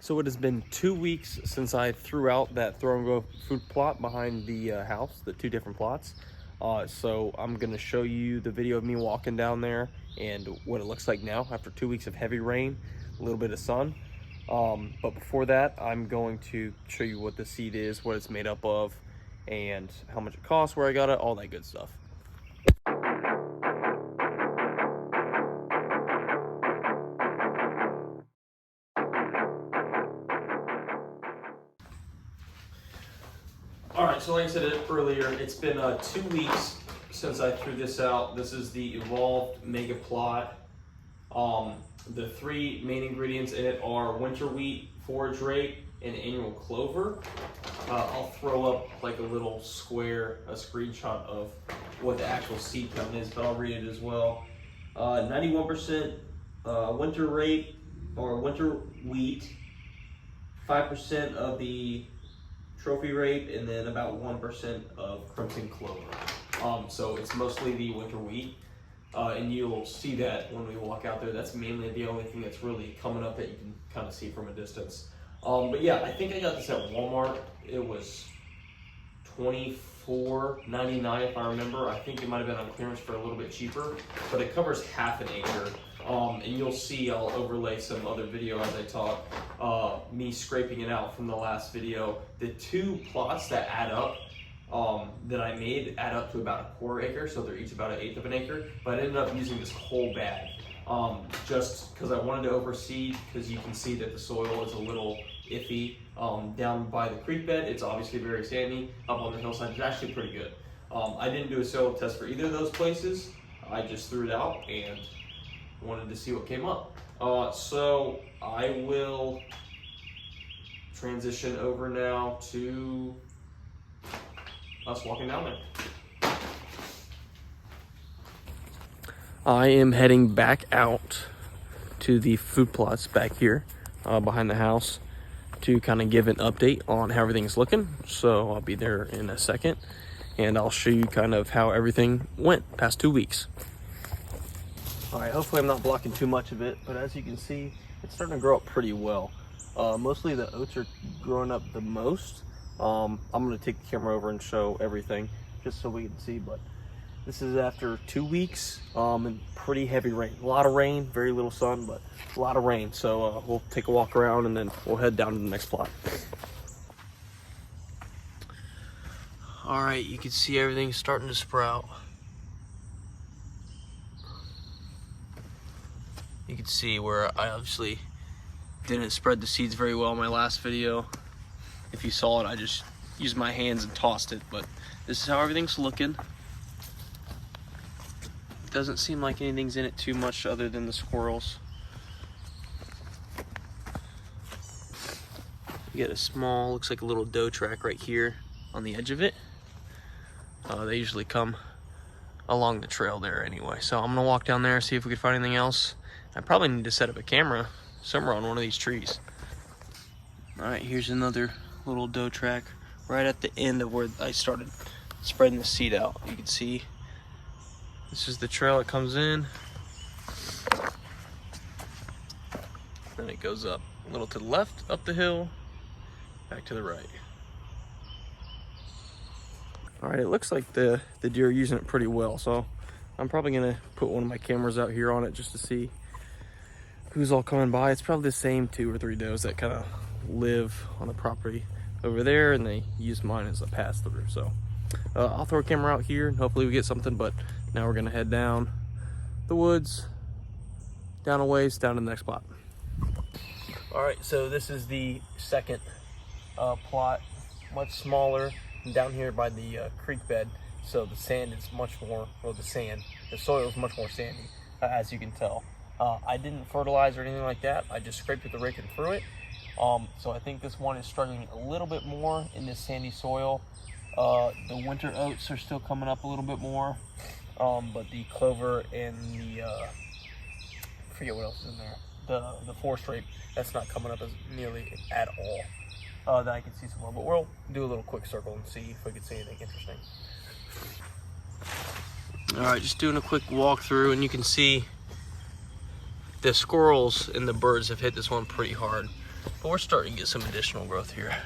So it has been 2 weeks since I threw out that throw and go food plot behind the house, the two different plots. So I'm gonna show you the video of me walking down there and what it looks like now after 2 weeks of heavy rain, a little bit of sun. But before that, I'm going to show you what the seed is, what it's made up of, and how much it costs, where I got it, all that good stuff. All right, so like I said earlier, it's been 2 weeks since I threw this out. This is the evolved MEGAPLOT. The three main ingredients in it are winter wheat, forage rape, and annual clover. I'll throw up like a little square, a screenshot of what the actual seed count is, but I'll read it as well. 91% winter rape or winter wheat, 5% of the trophy rape, and then about 1% of crimson clover. So it's mostly the winter wheat, and you'll see that when we walk out there. That's mainly the only thing that's really coming up that you can kind of see from a distance. But yeah, I think I got this at Walmart. It was $24.99 if I remember. I think it might have been on clearance for a little bit cheaper, but it covers half an acre. And you'll see I'll overlay some other video as I talk, me scraping it out from the last video. The two plots that add up, that I made add up to about a 1/4 acre, so they're each about 1/8 of an acre, but I ended up using this whole bag, just because I wanted to overseed, because you can see that the soil is a little iffy. Down by the creek bed, it's obviously very sandy. Up on the hillside, it's actually pretty good. I didn't do a soil test for either of those places. I just threw it out and wanted to see what came up. So I will transition over now to us walking down there. I am heading back out to the food plots back here behind the house to kind of give an update on how everything's looking. So I'll be there in a second, and I'll show you kind of how everything went past 2 weeks. All right, hopefully I'm not blocking too much of it, but as you can see, it's starting to grow up pretty well. Mostly the oats are growing up the most. I'm gonna take the camera over and show everything just so we can see, but this is after 2 weeks and pretty heavy rain. A lot of rain, very little sun, but a lot of rain. So we'll take a walk around and then we'll head down to the next plot. All right, you can see everything starting to sprout. You can see where I obviously didn't spread the seeds very well in my last video. If you saw it, I just used my hands and tossed it, but this is how everything's looking. Doesn't seem like anything's in it too much other than the squirrels. You get a small, looks like a little doe track right here on the edge of it. They usually come along the trail there anyway. So I'm gonna walk down there, see if we can find anything else. I probably need to set up a camera somewhere on one of these trees. All right, here's another little doe track right at the end of where I started spreading the seed out. You can see this is the trail it comes in. Then it goes up a little to the left, up the hill, back to the right. All right, it looks like the deer are using it pretty well, so I'm probably gonna put one of my cameras out here on it just to see who's all coming by. It's probably the same 2 or 3 does that kind of live on the property over there, and they use mine as a pass through. So I'll throw a camera out here and hopefully we get something, but now we're gonna head down the woods, down a ways, down to the next plot. All right, so this is the second plot, much smaller, down here by the creek bed. So the sand is much more, or the soil is much more sandy, as you can tell. I didn't fertilize or anything like that. I just scraped with the rake and threw it. So I think this one is struggling a little bit more in this sandy soil. The winter oats are still coming up a little bit more, but the clover and the, I forget what else is in there, the forest rape, that's not coming up as nearly at all that I can see somewhere. But we'll do a little quick circle and see if we can see anything interesting. All right, just doing a quick walkthrough, and you can see the squirrels and the birds have hit this one pretty hard. but we're starting to get some additional growth here.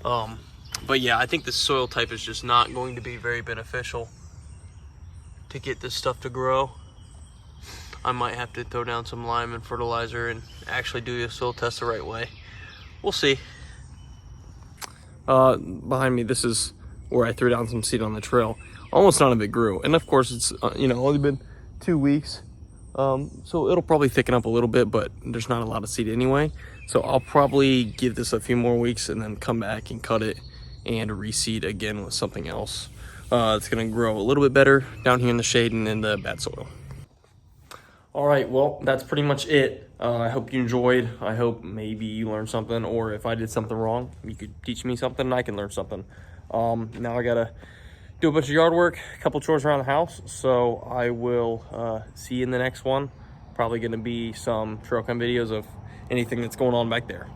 But yeah, I think this soil type is just not going to be very beneficial to get this stuff to grow. I might have to throw down some lime and fertilizer and actually do the soil test the right way. We'll see. Behind me, this is where I threw down some seed on the trail. Almost none of it grew, and of course it's only been 2 weeks, so it'll probably thicken up a little bit, but there's not a lot of seed anyway. So I'll probably give this a few more weeks and then come back and cut it and reseed again with something else. It's gonna grow a little bit better down here in the shade and in the bad soil. All right, well, that's pretty much it. I hope you enjoyed. I hope maybe you learned something, or if I did something wrong, you could teach me something and I can learn something. Now I gotta do a bunch of yard work, a couple chores around the house, so I will see you in the next one. Probably gonna be some trail cam videos of anything that's going on back there.